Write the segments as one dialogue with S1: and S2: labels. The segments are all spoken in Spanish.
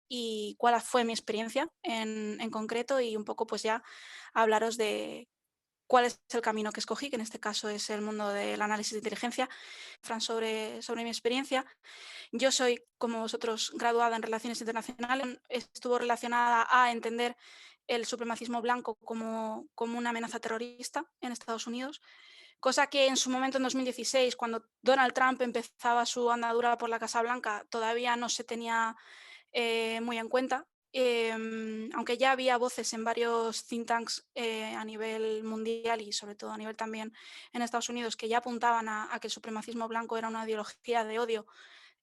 S1: y cuál fue mi experiencia en concreto y un poco pues ya hablaros de cuál es el camino que escogí, que en este caso es el mundo del análisis de inteligencia. Fran, sobre mi experiencia. Yo soy, como vosotros, graduada en Relaciones Internacionales. Estuvo relacionada a entender el supremacismo blanco como una amenaza terrorista en Estados Unidos, cosa que en su momento, en 2016, cuando Donald Trump empezaba su andadura por la Casa Blanca, todavía no se tenía muy en cuenta. Aunque ya había voces en varios think tanks a nivel mundial y sobre todo a nivel también en Estados Unidos que ya apuntaban a que el supremacismo blanco era una ideología de odio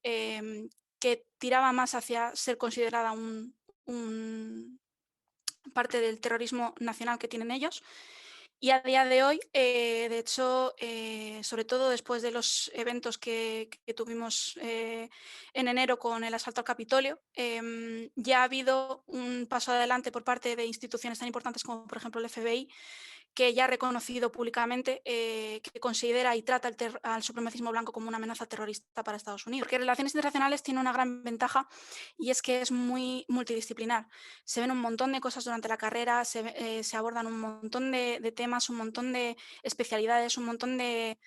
S1: que tiraba más hacia ser considerada un parte del terrorismo nacional que tienen ellos. Y a día de hoy, de hecho, sobre todo después de los eventos que tuvimos en enero con el asalto al Capitolio, ya ha habido un paso adelante por parte de instituciones tan importantes como, por ejemplo, el FBI, que ya ha reconocido públicamente que considera y trata al supremacismo blanco como una amenaza terrorista para Estados Unidos. Porque Relaciones Internacionales tiene una gran ventaja y es que es muy multidisciplinar. Se ven un montón de cosas durante la carrera, se abordan un montón de temas, un montón de especialidades, un montón de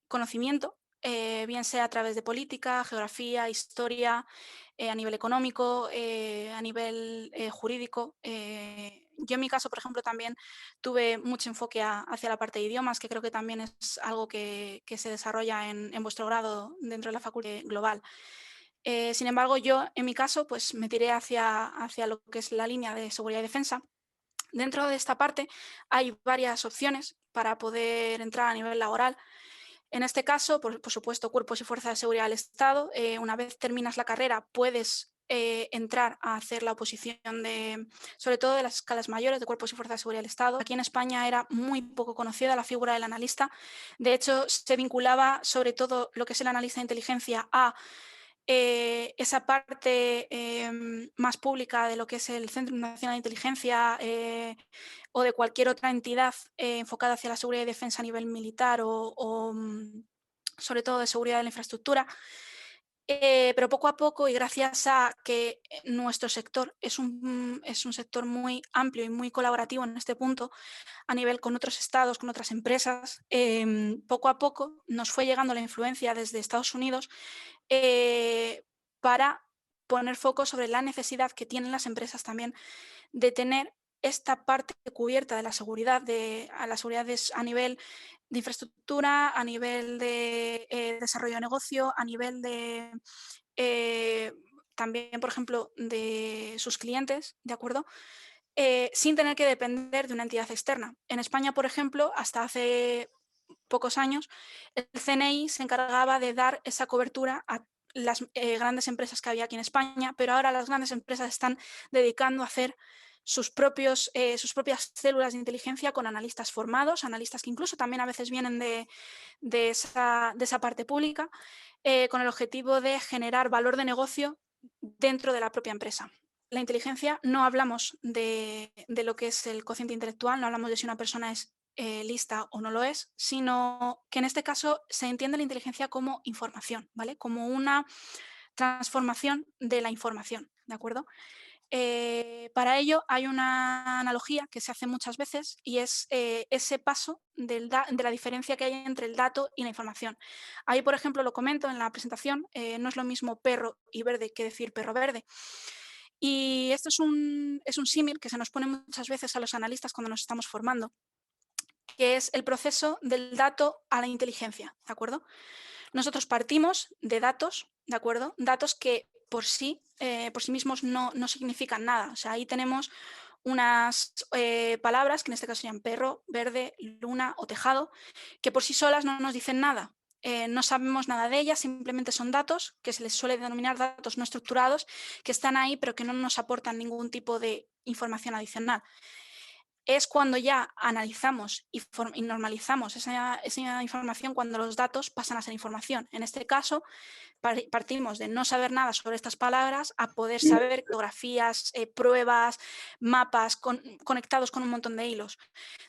S1: conocimiento, bien sea a través de política, geografía, historia, a nivel económico, a nivel jurídico. Yo en mi caso, por ejemplo, también tuve mucho enfoque hacia la parte de idiomas, que creo que también es algo que se desarrolla en vuestro grado dentro de la facultad global. Sin embargo, yo en mi caso pues me tiré hacia lo que es la línea de seguridad y defensa. Dentro de esta parte hay varias opciones para poder entrar a nivel laboral. En este caso, por supuesto, cuerpos y fuerzas de seguridad del Estado. Una vez terminas la carrera, puedes entrar a hacer la oposición sobre todo de las escalas mayores de cuerpos y fuerzas de seguridad del Estado. Aquí en España era muy poco conocida la figura del analista. De hecho, se vinculaba sobre todo lo que es el analista de inteligencia a esa parte más pública de lo que es el Centro Nacional de Inteligencia o de cualquier otra entidad enfocada hacia la seguridad y defensa a nivel militar o sobre todo de seguridad de la infraestructura. Pero poco a poco y gracias a que nuestro sector es un sector muy amplio y muy colaborativo en este punto, a nivel con otros estados, con otras empresas, poco a poco nos fue llegando la influencia desde Estados Unidos para poner foco sobre la necesidad que tienen las empresas también de tener esta parte cubierta de la seguridad, a la seguridad a nivel de infraestructura, a nivel de desarrollo de negocio, a nivel de eh, también, por ejemplo, de sus clientes, ¿de acuerdo? Sin tener que depender de una entidad externa. En España, por ejemplo, hasta hace pocos años, el CNI se encargaba de dar esa cobertura a las grandes empresas que había aquí en España, pero ahora las grandes empresas están dedicando a hacer sus propias células de inteligencia con analistas formados, analistas que incluso también a veces vienen de esa parte pública, con el objetivo de generar valor de negocio dentro de la propia empresa. La inteligencia no hablamos de lo que es el cociente intelectual, no hablamos de si una persona es lista o no lo es, sino que en este caso se entiende la inteligencia como información, ¿vale? Como una transformación de la información, ¿de acuerdo? Para ello hay una analogía que se hace muchas veces y es ese paso de la diferencia que hay entre el dato y la información. Ahí, por ejemplo, lo comento en la presentación, no es lo mismo perro y verde que decir perro verde. Y esto es un símil que se nos pone muchas veces a los analistas cuando nos estamos formando, que es el proceso del dato a la inteligencia, ¿de acuerdo? Nosotros partimos de datos, ¿de acuerdo? Datos que por sí mismos no significan nada. O sea, ahí tenemos unas palabras, que en este caso serían perro, verde, luna o tejado, que por sí solas no nos dicen nada. No sabemos nada de ellas, simplemente son datos que se les suele denominar datos no estructurados, que están ahí pero que no nos aportan ningún tipo de información adicional. Es cuando ya analizamos y normalizamos esa información cuando los datos pasan a ser información. En este caso, partimos de no saber nada sobre estas palabras a poder saber fotografías, pruebas, mapas conectados con un montón de hilos.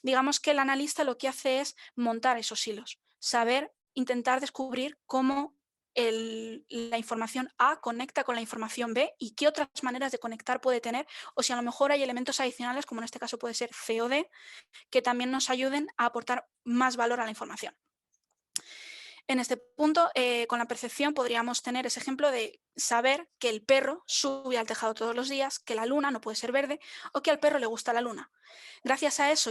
S1: Digamos que el analista lo que hace es montar esos hilos, saber, intentar descubrir cómo la información A conecta con la información B y qué otras maneras de conectar puede tener, o si a lo mejor hay elementos adicionales, como en este caso puede ser C o D, que también nos ayuden a aportar más valor a la información. En este punto, con la percepción podríamos tener ese ejemplo de saber que el perro sube al tejado todos los días, que la luna no puede ser verde o que al perro le gusta la luna. Gracias a eso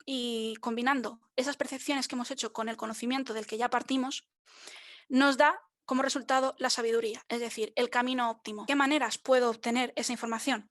S1: y combinando esas percepciones que hemos hecho con el conocimiento del que ya partimos, nos da como resultado la sabiduría, es decir, el camino óptimo. ¿Qué maneras puedo obtener esa información?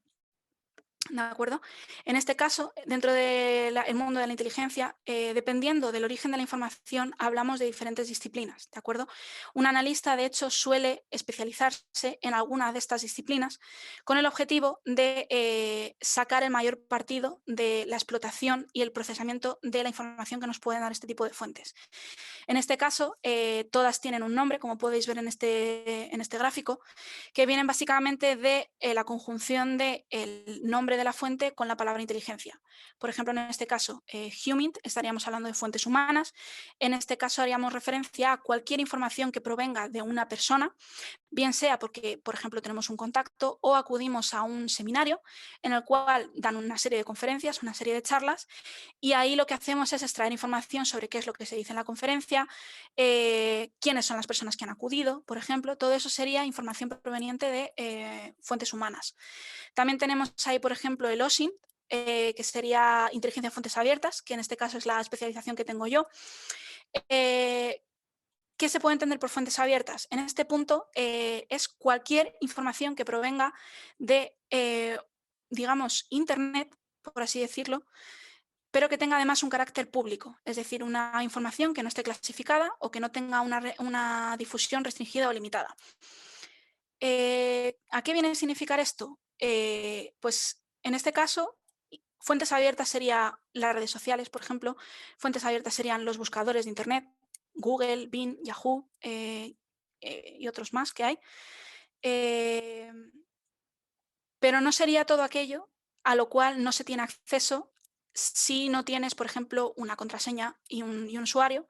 S1: ¿De acuerdo? En este caso, dentro del mundo de la inteligencia, dependiendo del origen de la información, hablamos de diferentes disciplinas, ¿de acuerdo? Un analista, de hecho, suele especializarse en alguna de estas disciplinas con el objetivo de sacar el mayor partido de la explotación y el procesamiento de la información que nos pueden dar este tipo de fuentes. En este caso, todas tienen un nombre, como podéis ver en este gráfico, que vienen básicamente de la conjunción del nombre de la fuente con la palabra inteligencia. Por ejemplo, en este caso, HUMINT, estaríamos hablando de fuentes humanas. En este caso haríamos referencia a cualquier información que provenga de una persona, bien sea porque, por ejemplo, tenemos un contacto o acudimos a un seminario en el cual dan una serie de conferencias, una serie de charlas, y ahí lo que hacemos es extraer información sobre qué es lo que se dice en la conferencia, quiénes son las personas que han acudido, por ejemplo. Todo eso sería información proveniente de fuentes humanas. También tenemos ahí, por ejemplo, el OSINT, que sería inteligencia de fuentes abiertas, que en este caso es la especialización que tengo yo. ¿Qué se puede entender por fuentes abiertas? En este punto es cualquier información que provenga de, digamos, Internet, por así decirlo, pero que tenga además un carácter público, es decir, una información que no esté clasificada o que no tenga una difusión restringida o limitada. ¿A qué viene a significar esto? Pues en este caso, fuentes abiertas serían las redes sociales, por ejemplo, fuentes abiertas serían los buscadores de Internet, Google, Bing, Yahoo y otros más que hay. Pero no sería todo aquello a lo cual no se tiene acceso si no tienes, por ejemplo, una contraseña y un usuario.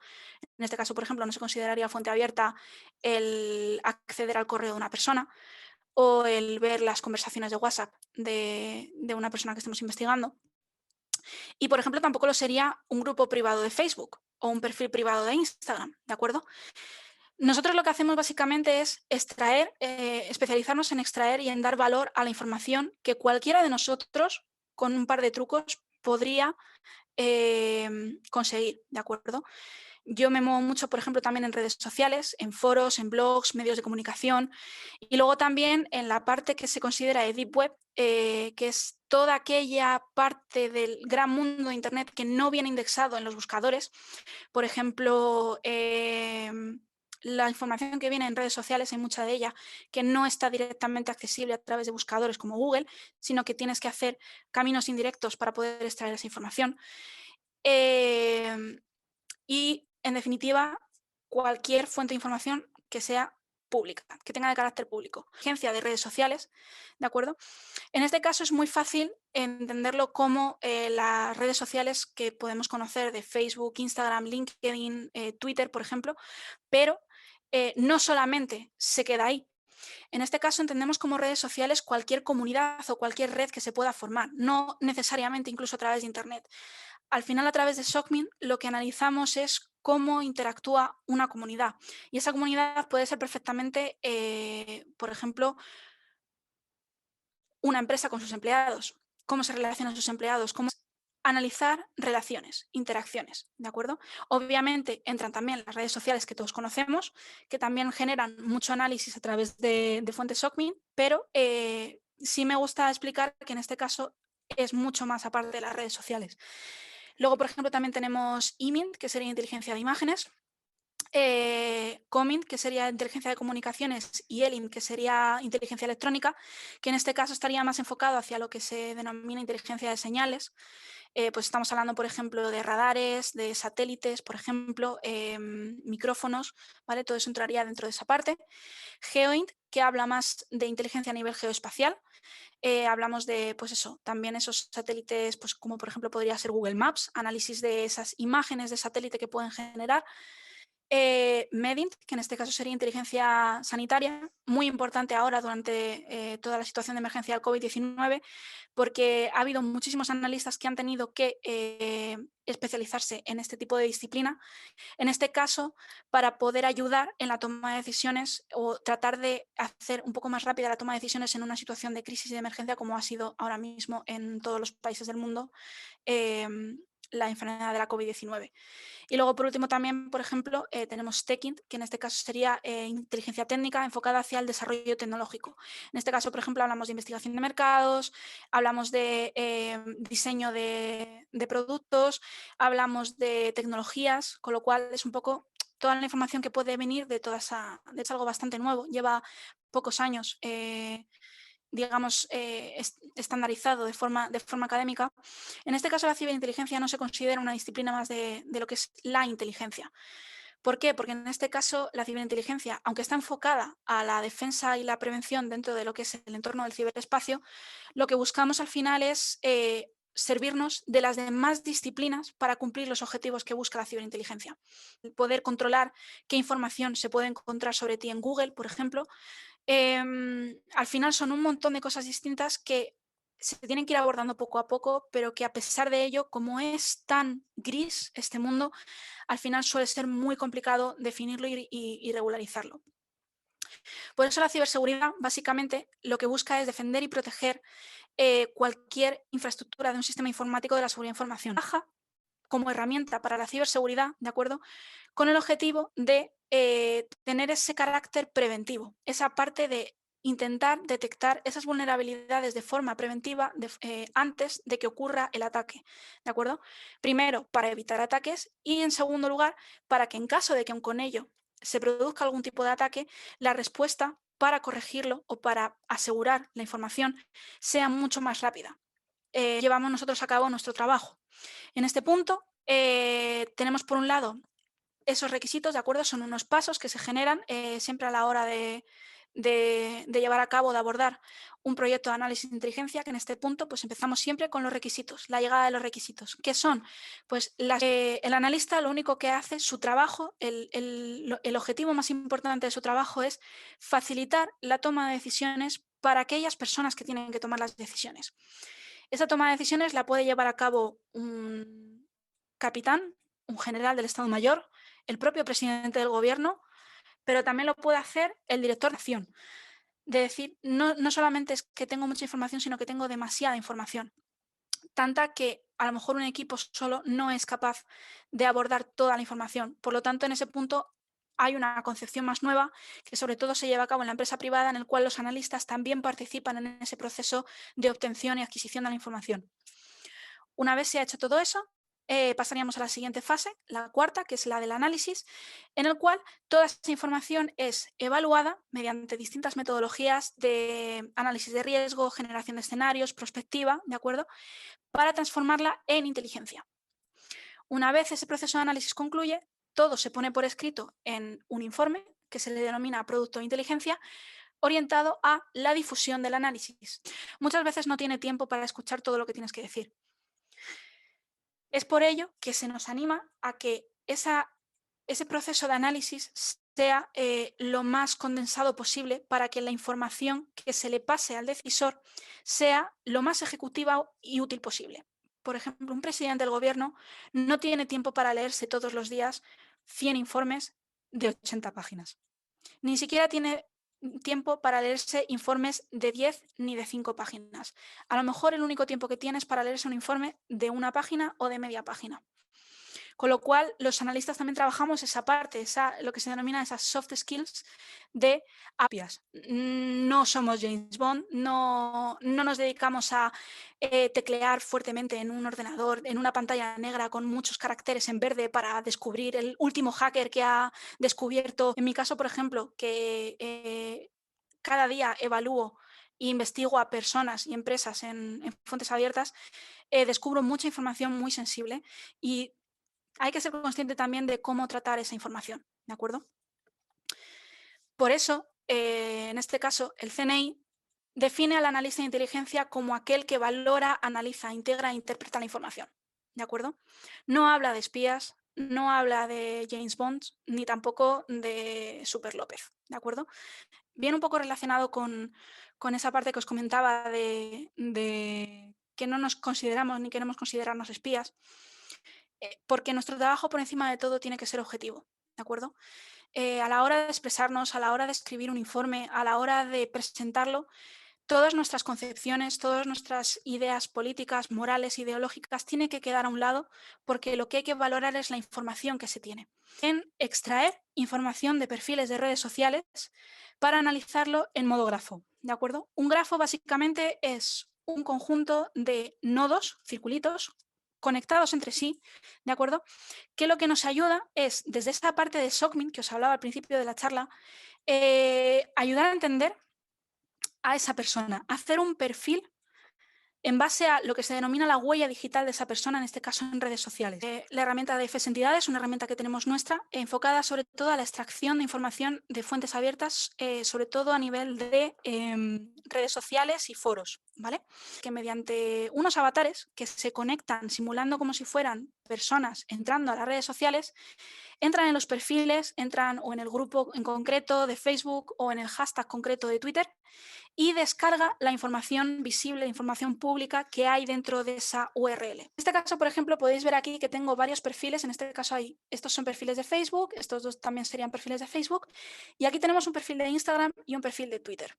S1: En este caso, por ejemplo, no se consideraría fuente abierta el acceder al correo de una persona o el ver las conversaciones de WhatsApp de una persona que estemos investigando. Y, por ejemplo, tampoco lo sería un grupo privado de Facebook o un perfil privado de Instagram, ¿de acuerdo? Nosotros lo que hacemos básicamente es extraer, especializarnos en extraer y en dar valor a la información que cualquiera de nosotros, con un par de trucos, podría conseguir, ¿de acuerdo? Yo me muevo mucho, por ejemplo, también en redes sociales, en foros, en blogs, medios de comunicación y luego también en la parte que se considera de Deep Web, que es toda aquella parte del gran mundo de Internet que no viene indexado en los buscadores. Por ejemplo, la información que viene en redes sociales, hay mucha de ella que no está directamente accesible a través de buscadores como Google, sino que tienes que hacer caminos indirectos para poder extraer esa información. Y, en definitiva, cualquier fuente de información que sea pública, que tenga de carácter público. Agencia de redes sociales, ¿de acuerdo? En este caso es muy fácil entenderlo como las redes sociales que podemos conocer de Facebook, Instagram, LinkedIn, Twitter, por ejemplo, pero no solamente se queda ahí. En este caso entendemos como redes sociales cualquier comunidad o cualquier red que se pueda formar, no necesariamente incluso a través de Internet. Al final, a través de SOCMIN, lo que analizamos es cómo interactúa una comunidad. Y esa comunidad puede ser perfectamente, por ejemplo, una empresa con sus empleados, cómo se relacionan sus empleados, cómo analizar relaciones, interacciones, ¿de acuerdo? Obviamente entran también las redes sociales que todos conocemos, que también generan mucho análisis a través de fuentes SOCMIN, pero sí me gusta explicar que en este caso es mucho más aparte de las redes sociales. Luego, por ejemplo, también tenemos IMINT, que sería inteligencia de imágenes, COMINT, que sería inteligencia de comunicaciones, y ELINT, que sería inteligencia electrónica, que en este caso estaría más enfocado hacia lo que se denomina inteligencia de señales. Pues estamos hablando, por ejemplo, de radares, de satélites, por ejemplo, micrófonos, ¿vale? Todo eso entraría dentro de esa parte. GEOINT, que habla más de inteligencia a nivel geoespacial. Hablamos de, pues eso, también esos satélites, pues como por ejemplo podría ser Google Maps, análisis de esas imágenes de satélite que pueden generar. Medint, que en este caso sería inteligencia sanitaria, muy importante ahora durante toda la situación de emergencia del COVID-19, porque ha habido muchísimos analistas que han tenido que especializarse en este tipo de disciplina, en este caso, para poder ayudar en la toma de decisiones o tratar de hacer un poco más rápida la toma de decisiones en una situación de crisis y de emergencia como ha sido ahora mismo en todos los países del mundo la enfermedad de la COVID-19. Y luego, por último, también, por ejemplo, tenemos TechInt, que en este caso sería inteligencia técnica enfocada hacia el desarrollo tecnológico. En este caso, por ejemplo, hablamos de investigación de mercados, hablamos de diseño de productos, hablamos de tecnologías, con lo cual es un poco toda la información que puede venir de toda esa... Es algo bastante nuevo, lleva pocos años digamos, estandarizado de forma académica. En este caso, la ciberinteligencia no se considera una disciplina más de lo que es la inteligencia. ¿Por qué? Porque en este caso la ciberinteligencia, aunque está enfocada a la defensa y la prevención dentro de lo que es el entorno del ciberespacio, lo que buscamos al final es servirnos de las demás disciplinas para cumplir los objetivos que busca la ciberinteligencia. Poder controlar qué información se puede encontrar sobre ti en Google, por ejemplo, al final son un montón de cosas distintas que se tienen que ir abordando poco a poco, pero que a pesar de ello, como es tan gris este mundo, al final suele ser muy complicado definirlo y regularizarlo. Por eso la ciberseguridad básicamente lo que busca es defender y proteger cualquier infraestructura de un sistema informático de la seguridad de información. Trabaja como herramienta para la ciberseguridad, ¿de acuerdo? Con el objetivo de tener ese carácter preventivo, esa parte de intentar detectar esas vulnerabilidades de forma preventiva antes de que ocurra el ataque, ¿de acuerdo? Primero, para evitar ataques y en segundo lugar, para que en caso de que con ello se produzca algún tipo de ataque, la respuesta para corregirlo o para asegurar la información sea mucho más rápida. Llevamos nosotros a cabo nuestro trabajo. En este punto, tenemos por un lado esos requisitos, ¿de acuerdo? Son unos pasos que se generan siempre a la hora de llevar a cabo, de abordar un proyecto de análisis de inteligencia, que en este punto pues empezamos siempre con los requisitos, la llegada de los requisitos. ¿Qué son? Pues el analista lo único que hace, su trabajo, el objetivo más importante de su trabajo es facilitar la toma de decisiones para aquellas personas que tienen que tomar las decisiones. Esa toma de decisiones la puede llevar a cabo un capitán, un general del Estado Mayor, el propio presidente del gobierno, pero también lo puede hacer el director de acción. De decir, no solamente es que tengo mucha información, sino que tengo demasiada información. Tanta que a lo mejor un equipo solo no es capaz de abordar toda la información. Por lo tanto, en ese punto hay una concepción más nueva que sobre todo se lleva a cabo en la empresa privada, en el cual los analistas también participan en ese proceso de obtención y adquisición de la información. Una vez se ha hecho todo eso, pasaríamos a la siguiente fase, la cuarta, que es la del análisis, en el cual toda esa información es evaluada mediante distintas metodologías de análisis de riesgo, generación de escenarios, prospectiva, ¿de acuerdo? Para transformarla en inteligencia. Una vez ese proceso de análisis concluye, todo se pone por escrito en un informe que se le denomina producto de inteligencia, orientado a la difusión del análisis. Muchas veces no tiene tiempo para escuchar todo lo que tienes que decir. Es por ello que se nos anima a que ese proceso de análisis sea lo más condensado posible para que la información que se le pase al decisor sea lo más ejecutiva y útil posible. Por ejemplo, un presidente del gobierno no tiene tiempo para leerse todos los días 100 informes de 80 páginas. Ni siquiera tiene tiempo para leerse informes de 10 ni de 5 páginas. A lo mejor el único tiempo que tienes para leerse un informe de una página o de media página. Con lo cual, los analistas también trabajamos esa parte, lo que se denomina esas soft skills de apias. No somos James Bond, no nos dedicamos a teclear fuertemente en un ordenador, en una pantalla negra con muchos caracteres en verde para descubrir el último hacker que ha descubierto. En mi caso, por ejemplo, que cada día evalúo e investigo a personas y empresas en fuentes abiertas, descubro mucha información muy sensible y hay que ser consciente también de cómo tratar esa información, ¿de acuerdo? Por eso, en este caso, el CNI define al analista de inteligencia como aquel que valora, analiza, integra e interpreta la información, ¿de acuerdo? No habla de espías, no habla de James Bond ni tampoco de Super López, ¿de acuerdo? Viene un poco relacionado con esa parte que os comentaba de que no nos consideramos ni queremos considerarnos espías, porque nuestro trabajo por encima de todo tiene que ser objetivo, ¿de acuerdo? A la hora de expresarnos, a la hora de escribir un informe, a la hora de presentarlo, todas nuestras concepciones, todas nuestras ideas políticas, morales, ideológicas, tienen que quedar a un lado porque lo que hay que valorar es la información que se tiene. En extraer información de perfiles de redes sociales para analizarlo en modo grafo, ¿de acuerdo? Un grafo básicamente es un conjunto de nodos, circulitos, conectados entre sí, ¿de acuerdo? Que lo que nos ayuda es, desde esta parte de SOCMIN, que os hablaba al principio de la charla, ayudar a entender a esa persona, hacer un perfil en base a lo que se denomina la huella digital de esa persona, en este caso en redes sociales. La herramienta de FES Entidades es una herramienta que tenemos nuestra, enfocada sobre todo a la extracción de información de fuentes abiertas, sobre todo a nivel de redes sociales y foros, ¿vale? Que mediante unos avatares que se conectan simulando como si fueran personas entrando a las redes sociales, entran en los perfiles, entran o en el grupo en concreto de Facebook o en el hashtag concreto de Twitter y descarga la información visible, la información pública que hay dentro de esa URL. En este caso, por ejemplo, podéis ver aquí que tengo varios perfiles. En este caso estos son perfiles de Facebook, estos dos también serían perfiles de Facebook. Y aquí tenemos un perfil de Instagram y un perfil de Twitter.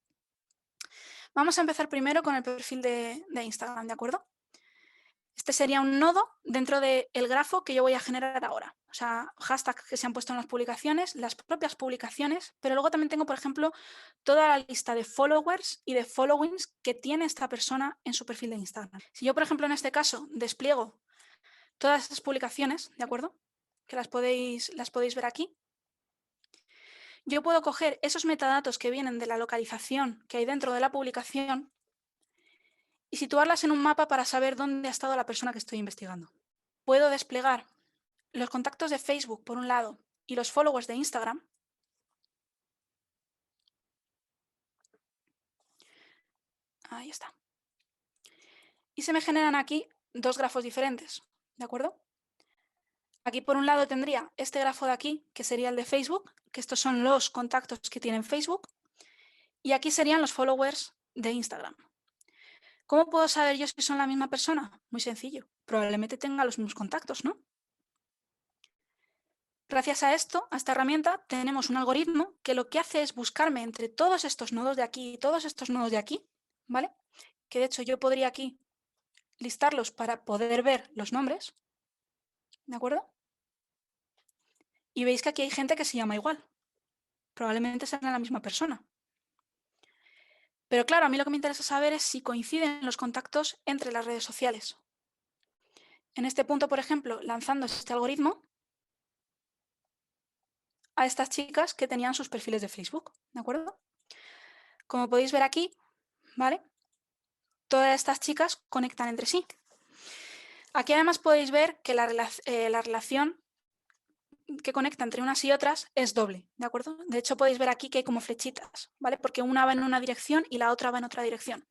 S1: Vamos a empezar primero con el perfil de Instagram, ¿de acuerdo? Este sería un nodo dentro del grafo que yo voy a generar ahora. O sea, hashtags que se han puesto en las publicaciones, las propias publicaciones, pero luego también tengo, por ejemplo, toda la lista de followers y de followings que tiene esta persona en su perfil de Instagram. Si yo, por ejemplo, en este caso despliego todas estas publicaciones, ¿de acuerdo? Que las podéis ver aquí. Yo puedo coger esos metadatos que vienen de la localización que hay dentro de la publicación y situarlas en un mapa para saber dónde ha estado la persona que estoy investigando. Puedo desplegar los contactos de Facebook, por un lado, y los followers de Instagram. Ahí está. Y se me generan aquí dos grafos diferentes, ¿de acuerdo? Aquí por un lado tendría este grafo de aquí, que sería el de Facebook, que estos son los contactos que tienen Facebook, y aquí serían los followers de Instagram. ¿Cómo puedo saber yo si son la misma persona? Muy sencillo. Probablemente tenga los mismos contactos, ¿no? Gracias a esto, a esta herramienta, tenemos un algoritmo que lo que hace es buscarme entre todos estos nodos de aquí y todos estos nodos de aquí, ¿vale? Que de hecho yo podría aquí listarlos para poder ver los nombres, ¿de acuerdo? Y veis que aquí hay gente que se llama igual. Probablemente será la misma persona. Pero claro, a mí lo que me interesa saber es si coinciden los contactos entre las redes sociales. En este punto, por ejemplo, lanzando este algoritmo a estas chicas que tenían sus perfiles de Facebook, ¿de acuerdo? Como podéis ver aquí, ¿vale? Todas estas chicas conectan entre sí. Aquí además podéis ver que la relación que conecta entre unas y otras es doble, ¿de acuerdo? De hecho, podéis ver aquí que hay como flechitas, ¿vale? Porque una va en una dirección y la otra va en otra dirección.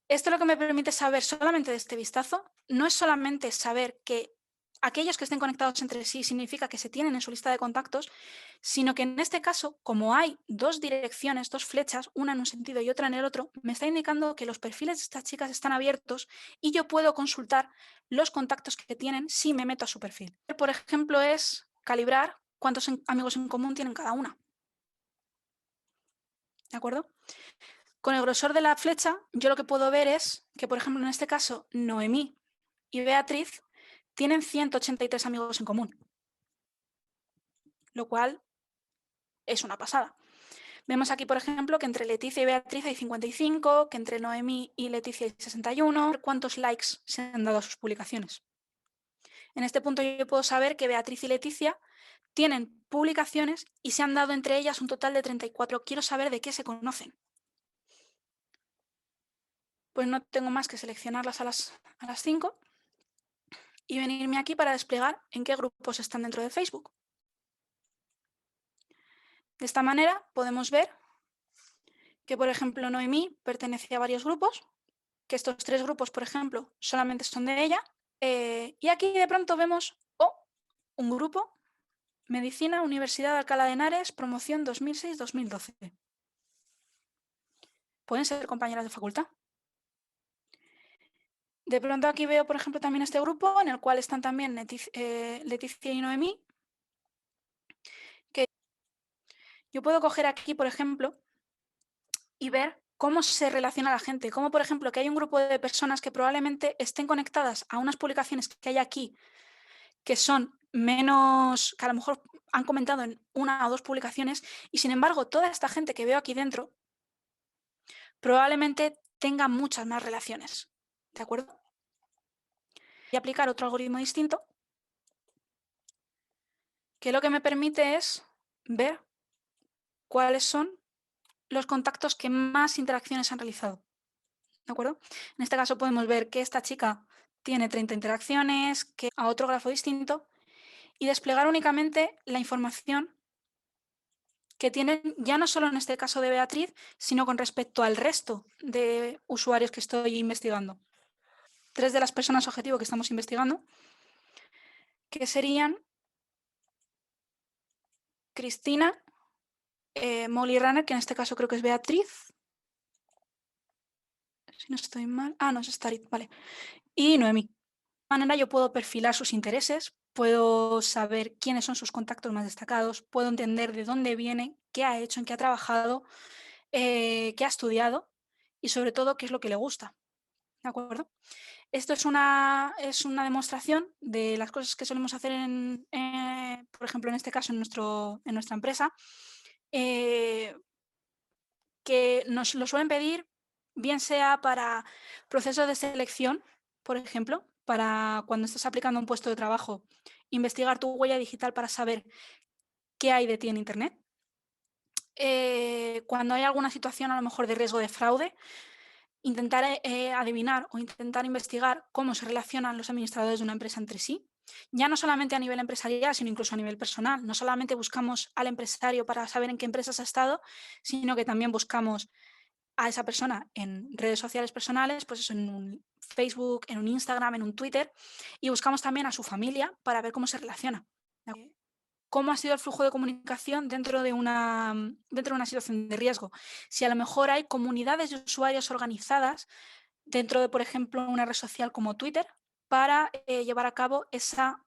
S1: Esto lo que me permite saber solamente de este vistazo, no es solamente saber que aquellos que estén conectados entre sí significa que se tienen en su lista de contactos, sino que en este caso, como hay dos direcciones, dos flechas, una en un sentido y otra en el otro, me está indicando que los perfiles de estas chicas están abiertos y yo puedo consultar los contactos que tienen si me meto a su perfil. Por ejemplo, es calibrar cuántos amigos en común tienen cada una. ¿De acuerdo? Con el grosor de la flecha, yo lo que puedo ver es que, por ejemplo, en este caso, Noemí y Beatriz tienen 183 amigos en común, lo cual es una pasada. Vemos aquí, por ejemplo, que entre Leticia y Beatriz hay 55, que entre Noemí y Leticia hay 61. ¿Cuántos likes se han dado a sus publicaciones? En este punto yo puedo saber que Beatriz y Leticia tienen publicaciones y se han dado entre ellas un total de 34. Quiero saber de qué se conocen. Pues no tengo más que seleccionarlas a las 5 y venirme aquí para desplegar en qué grupos están dentro de Facebook. De esta manera podemos ver que, por ejemplo, Noemí pertenece a varios grupos, que estos 3 grupos, por ejemplo, solamente son de ella, y aquí de pronto vemos, oh, un grupo, Medicina, Universidad de Alcalá de Henares, promoción 2006-2012. Pueden ser compañeras de facultad. De pronto aquí veo, por ejemplo, también este grupo en el cual están también Leticia y Noemí. Que yo puedo coger aquí, por ejemplo, y ver cómo se relaciona la gente. Como, por ejemplo, que hay un grupo de personas que probablemente estén conectadas a unas publicaciones que hay aquí que son menos, que a lo mejor han comentado en una o dos publicaciones, y sin embargo, toda esta gente que veo aquí dentro probablemente tenga muchas más relaciones. ¿De acuerdo? Y aplicar otro algoritmo distinto que lo que me permite es ver cuáles son los contactos que más interacciones han realizado. ¿De acuerdo? En este caso podemos ver que esta chica tiene 30 interacciones, que a otro grafo distinto, y desplegar únicamente la información que tienen, ya no solo en este caso de Beatriz, sino con respecto al resto de usuarios que estoy investigando. 3 de las personas objetivo que estamos investigando, que serían Cristina, Molly Runner, que en este caso creo que es Beatriz, si no estoy mal, no, es Starit, vale, y Noemí. De esta manera yo puedo perfilar sus intereses, puedo saber quiénes son sus contactos más destacados, puedo entender de dónde viene, qué ha hecho, en qué ha trabajado, qué ha estudiado y sobre todo qué es lo que le gusta. ¿De acuerdo? Esto es una demostración de las cosas que solemos hacer, por ejemplo, en este caso en nuestra empresa, que nos lo suelen pedir, bien sea para procesos de selección, por ejemplo, para cuando estás aplicando un puesto de trabajo, investigar tu huella digital para saber qué hay de ti en Internet. Cuando hay alguna situación a lo mejor de riesgo de fraude, intentar adivinar o intentar investigar cómo se relacionan los administradores de una empresa entre sí, ya no solamente a nivel empresarial, sino incluso a nivel personal. No solamente buscamos al empresario para saber en qué empresas ha estado, sino que también buscamos a esa persona en redes sociales personales, pues eso, en un Facebook, en un Instagram, en un Twitter, y buscamos también a su familia para ver cómo se relaciona. ¿Cómo ha sido el flujo de comunicación dentro de una situación de riesgo? Si a lo mejor hay comunidades de usuarios organizadas dentro de, por ejemplo, una red social como Twitter para llevar a cabo esa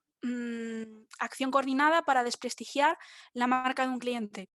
S1: acción coordinada para desprestigiar la marca de un cliente.